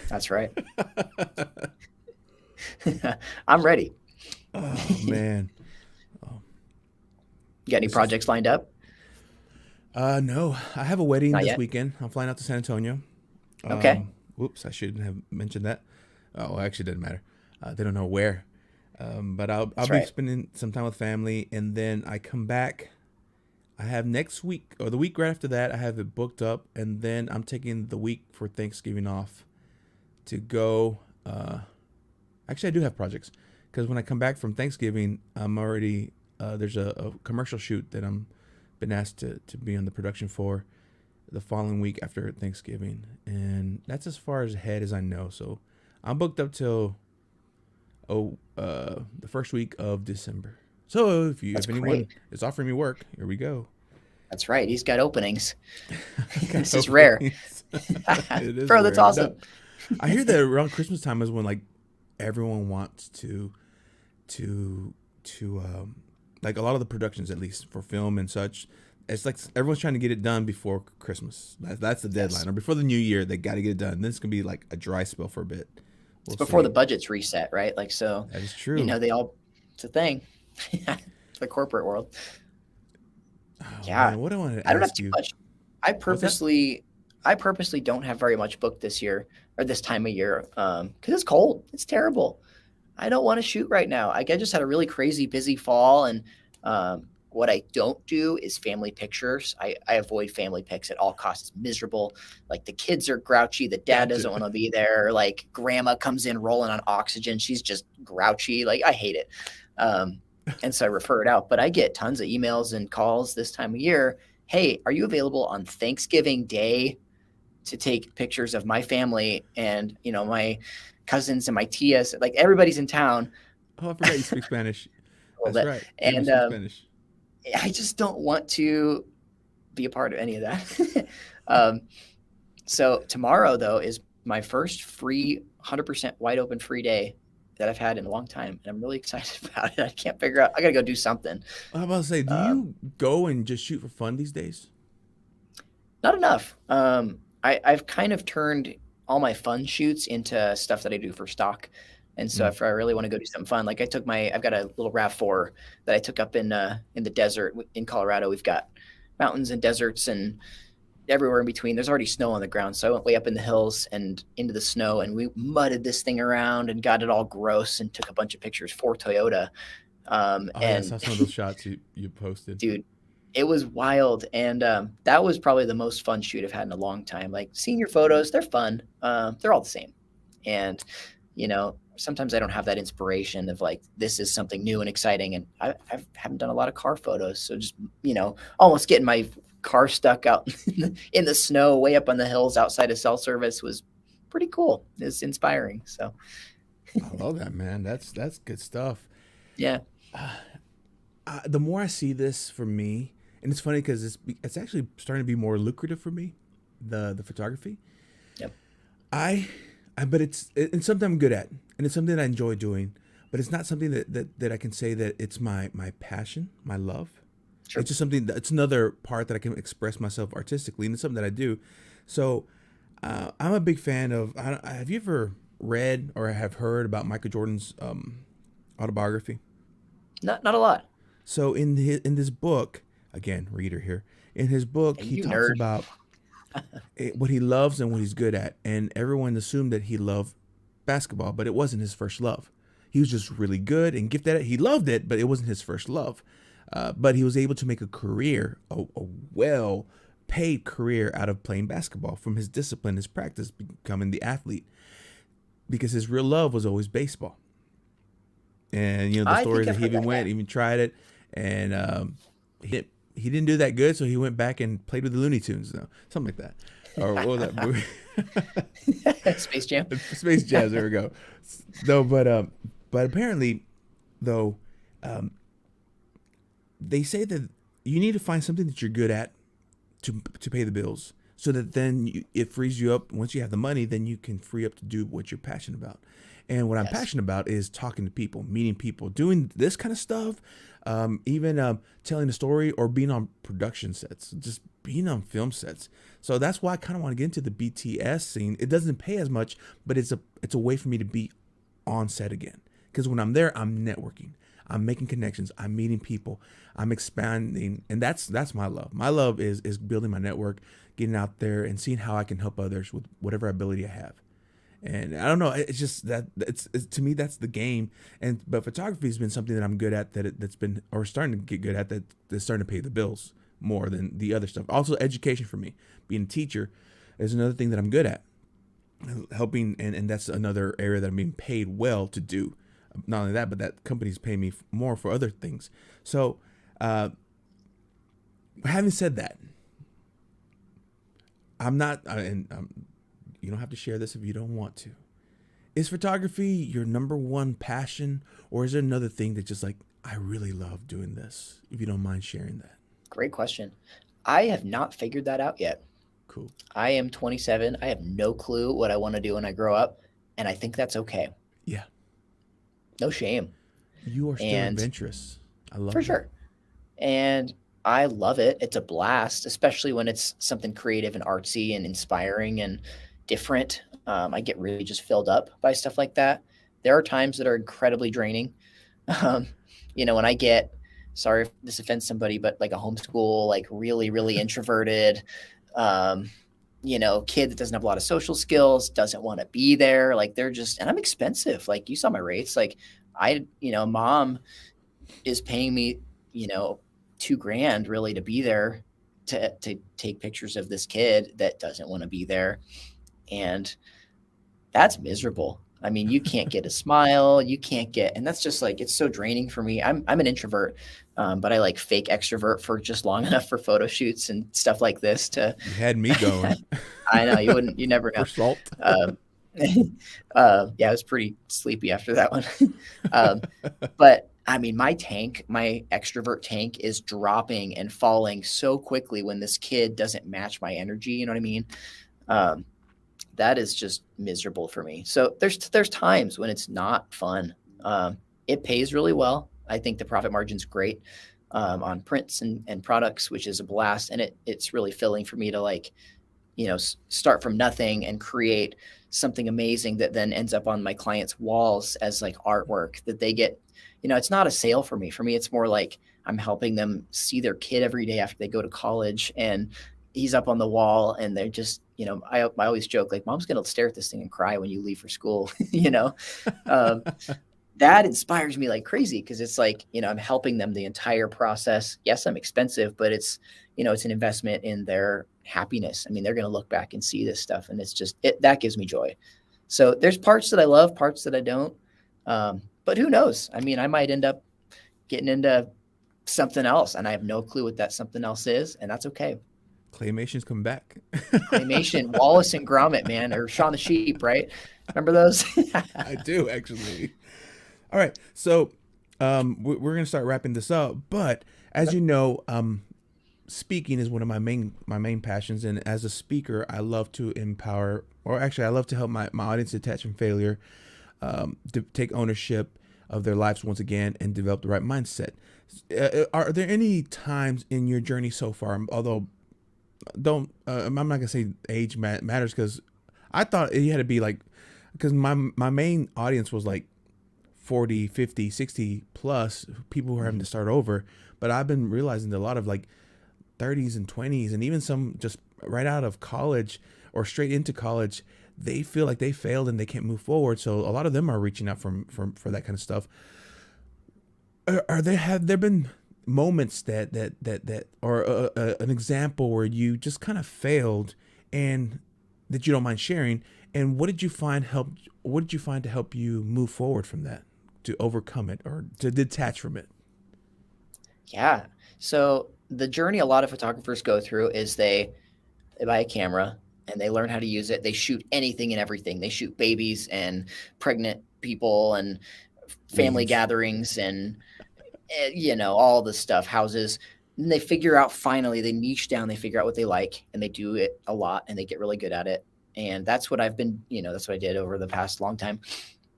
That's right. I'm ready. Oh, man. You got any projects lined up? No, I have a wedding this weekend. I'm flying out to San Antonio. Okay. Whoops, I shouldn't have mentioned that. Oh, actually, it doesn't matter. They don't know where. But I'll That's be right. spending some time with family, and then I come back. I have next week or the week right after that. I have it booked up, and then I'm taking the week for Thanksgiving off to go. Actually, I do have projects because when I come back from Thanksgiving, I'm already there's a commercial shoot that I'm been asked to be on the production for the following week after Thanksgiving, and that's as far as ahead as I know. So I'm booked up till the first week of December. So That's if great. anyone is offering me work, here we go. That's right. He's got openings. Got This is rare. openings. It is Bro, that's rare. No, awesome. I hear that around Christmas time is when like everyone wants to like a lot of the productions at least for film and such. It's like everyone's trying to get it done before Christmas. That's the Yes. deadline, or before the new year. They got to get it done. Then it's gonna be like a dry spell for a bit. It's We'll before the see. budget's reset, right? Like, so, That is true. it's a thing. The corporate world. Oh Yeah. man, what I want to I don't have ask too you. much. I What's that? purposely, I purposely don't have very much booked this year or this time of year, because it's cold. It's terrible. I don't want to shoot right now. Like, I just had a really crazy busy fall, and what I don't do is family pictures. I avoid family pics at all costs. It's miserable. Like, the kids are grouchy. The dad Gotcha. doesn't want to be there. Like, grandma comes in rolling on oxygen. She's just grouchy. Like, I hate it. Um, and so I refer it out. But I get tons of emails and calls this time of year. Hey, are you available on Thanksgiving Day to take pictures of my family and, my cousins and my tias? Like, everybody's in town Oh, I forgot you speak Spanish. a little That's bit. right. Jeremy And speaks Spanish. I just don't want to be a part of any of that. um, so tomorrow, though, is my first free, 100% wide open free day that I've had in a long time. And I'm really excited about it. I can't figure out, I got to go do something. I was about to say, do Um, you go and just shoot for fun these days? Not enough. I've kind of turned all my fun shoots into stuff that I do for stock. And so Mm. if I really want to go do something fun, like I've got a little RAV4 that I took up in the desert in Colorado. We've got mountains and deserts and everywhere in between. There's already snow on the ground. So I went way up in the hills and into the snow, and we mudded this thing around and got it all gross and took a bunch of pictures for Toyota. Oh yeah, I saw And some of those shots you posted. dude, it was wild. And that was probably the most fun shoot I've had in a long time. Like, senior photos, they're fun. They're all the same. And, sometimes I don't have that inspiration of like, this is something new and exciting. And I haven't done a lot of car photos. So just, almost getting my car stuck out in the snow way up on the hills outside of cell service was pretty cool. It's inspiring. So, I love that, man. That's good stuff. yeah. The more I see this for me, and it's funny because it's actually starting to be more lucrative for me, the photography. Yep. But it's something I'm good at, and it's something that I enjoy doing. But it's not something that I can say that it's my passion, my love. Sure. It's just something it's another part that I can express myself artistically, and it's something that I do. So I'm a big fan of. Have you ever read or have heard about Michael Jordan's autobiography? Not a lot. So in this book, again, reader here. In his book, Hey, he you talks nerd. about what he loves and what he's good at, and everyone assumed that he loved basketball, but it wasn't his first love. He was just really good and gifted at it. He loved it, but it wasn't his first love. But he was able to make a career, a well paid career out of playing basketball from his discipline, his practice, becoming the athlete, because his real love was always baseball. And the I stories think that I've he heard even that. Yeah. went, even tried it, and he didn't do that good, so he went back and played with the Looney Tunes, something like that, or what was that movie? Space Jam. Space Jazz. There we go. No, but apparently, though, um, they say that you need to find something that you're good at to pay the bills, so that then it frees you up. Once you have the money, then you can free up to do what you're passionate about. And what I'm Yes. passionate about is talking to people, meeting people, doing this kind of stuff, even telling a story or being on production sets, just being on film sets. So that's why I kind of want to get into the BTS scene. It doesn't pay as much, but it's a way for me to be on set again. Because when I'm there, I'm networking, I'm making connections, I'm meeting people, I'm expanding, and that's my love. My love is building my network, getting out there and seeing how I can help others with whatever ability I have. And I don't know, it's just that it's to me that's the game. And but photography has been something that I'm good at, that's been, or starting to get good at, that's starting to pay the bills more than the other stuff. Also, education for me, being a teacher, is another thing that I'm good at, helping, and that's another area that I'm being paid well to do. Not only that, but that companies pay me more for other things. So, having said that, I'm not, and you don't have to share this if you don't want to. Is photography your number one passion, or is there another thing that just like, I really love doing this? If you don't mind sharing that. Great question. I have not figured that out yet. Cool. I am 27. I have no clue what I want to do when I grow up, and I think that's okay. Yeah. No shame. You are still And adventurous. I love for that. sure. And I love it. It's a blast, especially when it's something creative and artsy and inspiring and different. I get really just filled up by stuff like that. There are times that are incredibly draining. Um, when I get, sorry if this offends somebody, but like a homeschool, like really, really introverted, um, kid that doesn't have a lot of social skills, doesn't want to be there. Like they're just, and I'm expensive. Like you saw my rates. Like mom is paying me, you know, 2 grand really to be there to take pictures of this kid that doesn't want to be there. And that's miserable. I mean, you can't get a smile, you can't get, and that's just like, it's so draining for me. I'm an introvert, but I like fake extrovert for just long enough for photo shoots and stuff like this to, You had me going. I know you never For know. salt. Um, yeah, I was pretty sleepy after that one. um, but I mean, my extrovert tank is dropping and falling so quickly when this kid doesn't match my energy. You know what I mean? Um, that is just miserable for me. So there's times when it's not fun. It pays really well. I think the profit margin's great on prints and products, which is a blast, and it's really filling for me to like start from nothing and create something amazing that then ends up on my clients' walls as like artwork that they get. It's not a sale for me. For me, it's more like I'm helping them see their kid every day after they go to college, and he's up on the wall, and they're just, I always joke like, mom's gonna stare at this thing and cry when you leave for school. um, that inspires me like crazy because it's like, I'm helping them the entire process. Yes, I'm expensive, but it's an investment in their happiness. I mean, they're going to look back and see this stuff, and it's just, that gives me joy. So there's parts that I love, parts that I don't. But who knows? I mean, I might end up getting into something else, and I have no clue what that something else is, and that's okay. Claymation's come back. Claymation, Wallace and Gromit, man, or Shaun the Sheep, right? Remember those? I do actually. All right, so we're gonna start wrapping this up. But as you know, speaking is one of my main passions, and as a speaker, I love to empower, or actually, I love to help my audience detach from failure, to take ownership of their lives once again, and develop the right mindset. Are there any times in your journey so far, although don't I'm not gonna say age matters, because I thought you had to be like, because my main audience was like 40, 50, 60 plus people who are having to start over. But I've been realizing that a lot of like 30s and 20s, and even some just right out of college or straight into college, they feel like they failed and they can't move forward. So a lot of them are reaching out for that kind of stuff. Have there been moments that or an example where you just kind of failed, and that you don't mind sharing? And what did you find to help you move forward from that, to overcome it or to detach from it? Yeah. So the journey a lot of photographers go through is they buy a camera and they learn how to use it. They shoot anything and everything. They shoot babies and pregnant people and family Weeds. gatherings and all the stuff, houses. And they figure out, finally they niche down, they figure out what they like, and they do it a lot and they get really good at it. And that's what I've been, that's what I did over the past long time.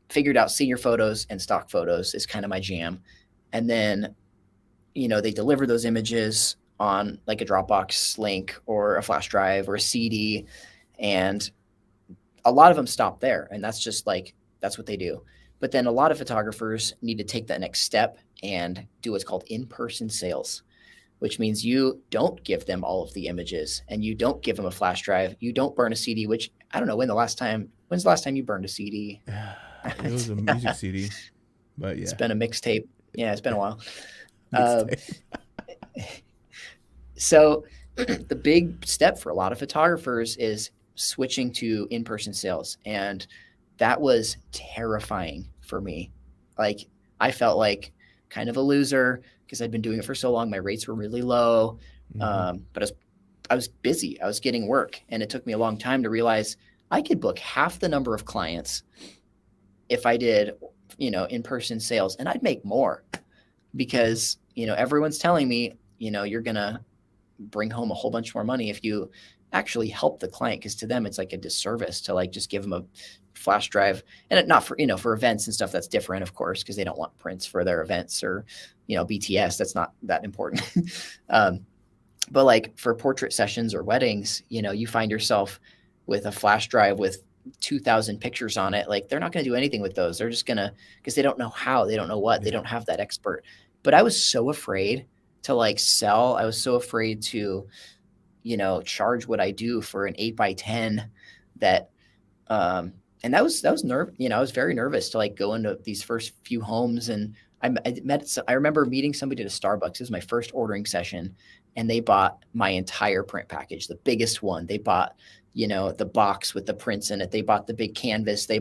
Figured out senior photos and stock photos is kind of my jam. And then, they deliver those images on like a Dropbox link or a flash drive or a CD. And a lot of them stop there. And that's just like, that's what they do. But then a lot of photographers need to take that next step and do what's called in-person sales. which means you don't give them all of the images and you don't give them a flash drive. You don't burn a CD, which I don't know when's the last time you burned a CD? It was a music CD, but It's yeah, been a mixtape. Yeah, it's been a while. Um, mixtape. so the big step for a lot of photographers is switching to in-person sales. And that was terrifying for me. Like I felt like kind of a loser because I'd been doing it for so long. My rates were really low. Mm-hmm. But I was busy. I was getting work. And it took me a long time to realize I could book half the number of clients if I did, in-person sales, and I'd make more because, everyone's telling me, you're going to bring home a whole bunch more money if you actually help the client. Cause to them, it's like a disservice to like, just give them a flash drive, and it not for, for events and stuff. That's different, of course, cause they don't want prints for their events or, BTS. That's not that important. But like for portrait sessions or weddings, you find yourself with a flash drive with 2,000 pictures on it. Like they're not going to do anything with those. They're just going to, because they don't know how, they don't know what, they don't have that expert. But I was so afraid to like sell. I was so afraid to, charge what I do for an 8x10 that, and that was nerve. I was very nervous to like go into these first few homes. And I remember meeting somebody at a Starbucks. This was my first ordering session, and they bought my entire print package, the biggest one. They bought, the box with the prints in it. They bought the big canvas. I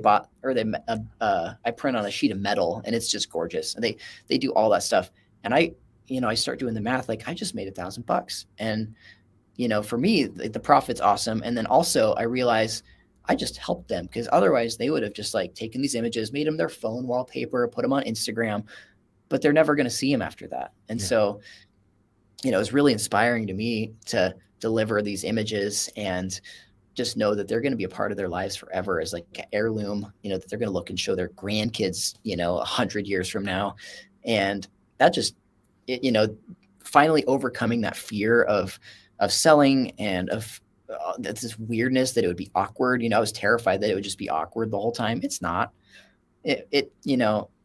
print on a sheet of metal, and it's just gorgeous. And they do all that stuff. And I start doing the math, like I just made $1,000. And, for me, the profit's awesome. And then also I realize I just helped them, because otherwise they would have just like taken these images, made them their phone wallpaper, put them on Instagram, but they're never going to see them after that. And so, it was really inspiring to me to deliver these images and just know that they're going to be a part of their lives forever as like an heirloom, that they're going to look and show their grandkids, 100 years from now. And that just, finally overcoming that fear of selling and of this weirdness that it would be awkward. I was terrified that it would just be awkward the whole time. It's not.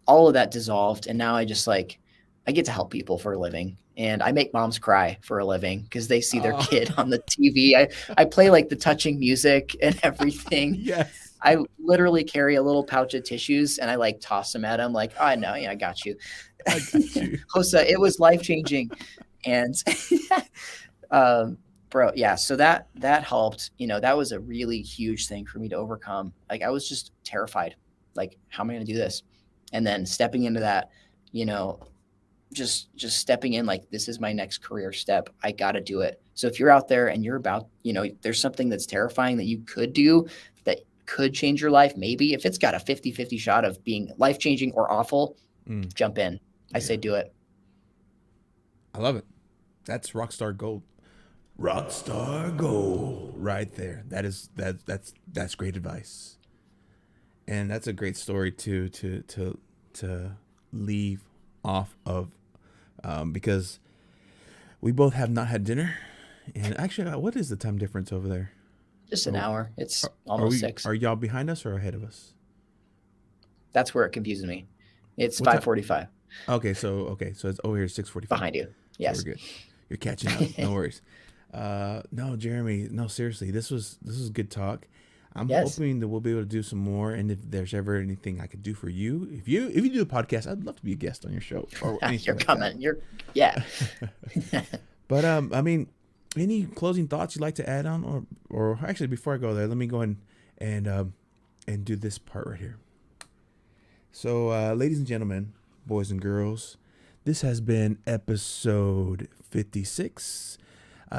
All of that dissolved, and now I just like, I get to help people for a living, and I make moms cry for a living because they see their kid on the TV. I play like the touching music and everything. Yes. I literally carry a little pouch of tissues and I like toss them at them like, oh, I know, yeah, I got you. I got you. Josa, it was life-changing. And bro, yeah, so that helped. That was a really huge thing for me to overcome. Like I was just terrified. Like, how am I going to do this? And then stepping into that, just stepping in, like, this is my next career step. I got to do it. So if you're out there and you're about, there's something that's terrifying that you could do that could change your life. Maybe if it's got a 50-50 shot of being life-changing or awful, jump in. I say, do it. I love it. That's Rockstar Gold. Rockstar Gold right there. That's great advice. And that's a great story to leave off of, because we both have not had dinner. And actually, what is the time difference over there? Just an hour. It's almost 6. Are y'all behind us or ahead of us? That's where it confuses me. It's 5:45. Okay, so it's over here 6:45. Behind you. Yes. So we're good. You're catching up. No worries. No, Jeremy. No, seriously. This was good talk. I'm hoping that we'll be able to do some more. And if there's ever anything I could do for you, if you do a podcast, I'd love to be a guest on your show. Or You're like coming. But I mean, any closing thoughts you'd like to add on, or actually before I go there, let me go and do this part right here. So, ladies and gentlemen, boys and girls, this has been episode 56.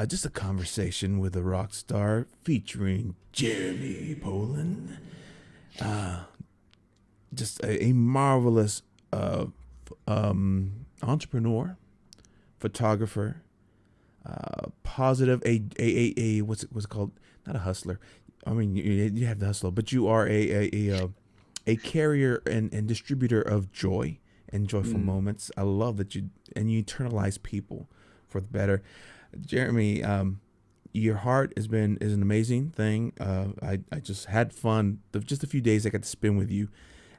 Just a conversation with a rock star featuring Jeremy Poland. Just a marvelous entrepreneur, photographer, positive, a what's it called? Not a hustler. I mean, you have the hustler, but you are a carrier and distributor of joy and joyful moments. I love that you internalize people for the better. Jeremy, your heart is an amazing thing. I just had fun. Just a few days I got to spend with you,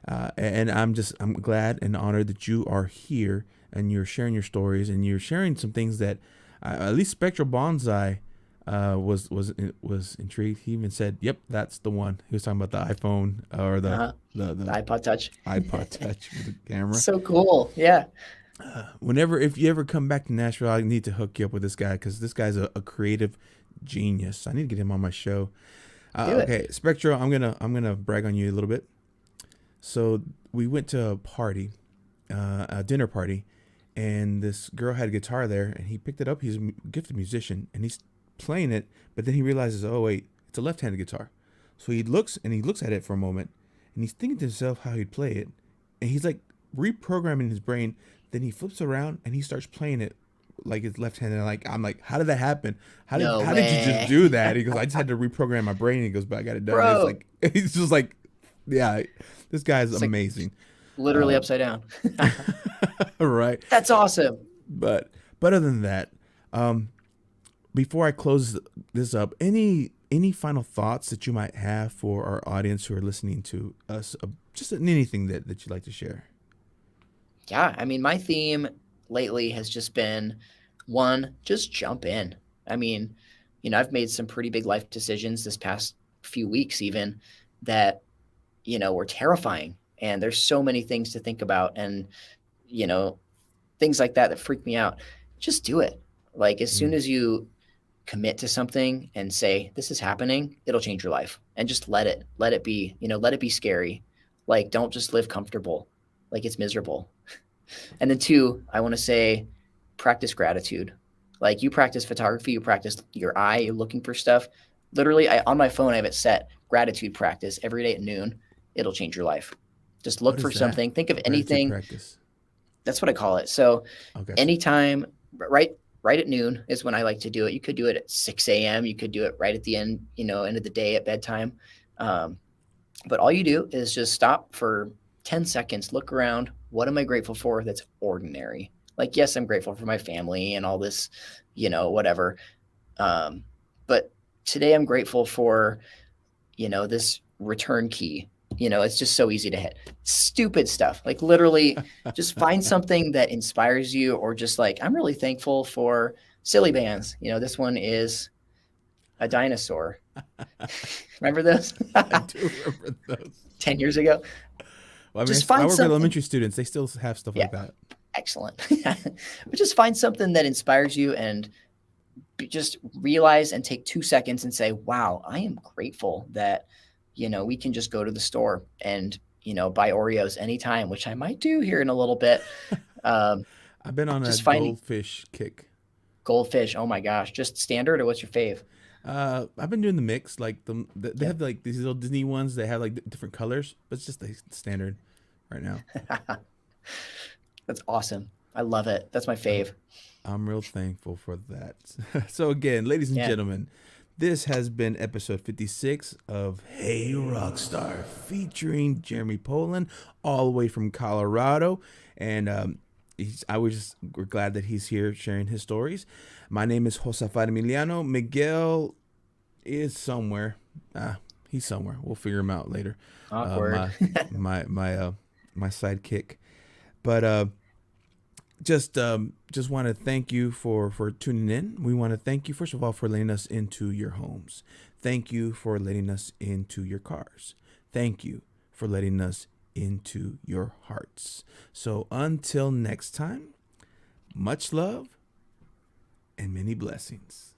and I'm glad and honored that you are here and you're sharing your stories and you're sharing some things that At least Spectral Bonsai was intrigued. He even said, "Yep, that's the one." He was talking about the iPhone or Uh-huh. the The iPod Touch. iPod Touch with the camera. So cool. Yeah. Whenever if you ever come back to Nashville, I need to hook you up with this guy because this guy's a creative genius. I need to get him on my show. Do it. Okay, Spectral, I'm gonna brag on you a little bit. So we went to a party, a dinner party, and this girl had a guitar there, and he picked it up. He's a gifted musician, and he's playing it, but then he realizes, oh wait, it's a left-handed guitar. So he looks at it for a moment, and he's thinking to himself how he'd play it, and he's like reprogramming his brain. Then he flips around and he starts playing it like it's left-handed. I'm like, how did that happen? No How did you just way. do that? He goes, I just had to reprogram my brain. He goes, but I got it done. It's Bro. like he's just like, yeah, this guy's It's like amazing. literally upside down. Right. That's awesome. But other than that, before I close this up, any final thoughts that you might have for our audience who are listening to us? Just anything that you'd like to share. Yeah. I mean, my theme lately has just been one, just jump in. I mean, I've made some pretty big life decisions this past few weeks, even that, were terrifying. And there's so many things to think about and, things like that freak me out. Just do it. Like as soon as you commit to something and say, this is happening, it'll change your life and just let it be, let it be scary. Like, don't just live comfortable. Like it's miserable. And then two, I want to say, practice gratitude. Like you practice photography, you practice your eye, you're looking for stuff. Literally, on my phone, I have it set gratitude practice every day at noon. It'll change your life. Just look What for is that? something. Think of Gratitude anything. practice. That's what I call it. So Okay. anytime, right at noon is when I like to do it. You could do it at 6 a.m. You could do it right at the end, end of the day at bedtime. But all you do is just stop for 10 seconds, look around. What am I grateful for that's ordinary? Like, yes, I'm grateful for my family and all this, whatever. But today I'm grateful for, this return key. It's just so easy to hit. Stupid stuff. Like literally just find something that inspires you or just like, I'm really thankful for silly bands. This one is a dinosaur. Remember those? I do remember those. 10 years ago. Well, I mean, Just I find work with something. elementary students. They still have stuff like that. Excellent. But just find something that inspires you and just realize and take 2 seconds and say, wow, I am grateful that, we can just go to the store and, buy Oreos anytime, which I might do here in a little bit. I've been on a Just finding goldfish kick. goldfish. Oh my gosh. Just standard or what's your fave? I've been doing the mix. Like they have like these little Disney ones. They have like different colors, but it's just the standard right now. That's awesome. I love it. That's my fave. I'm real thankful for that. So again, ladies and Yeah. gentlemen, this has been episode 56 of Hey Rockstar featuring Jeremy Poland all the way from Colorado. And we're glad that he's here sharing his stories. My name is Josafat Emiliano. Miguel is somewhere. He's somewhere. We'll figure him out later. Awkward. My sidekick. But just want to thank you for tuning in. We want to thank you, first of all, for letting us into your homes. Thank you for letting us into your cars. Thank you for letting us into your hearts. So until next time, much love and many blessings.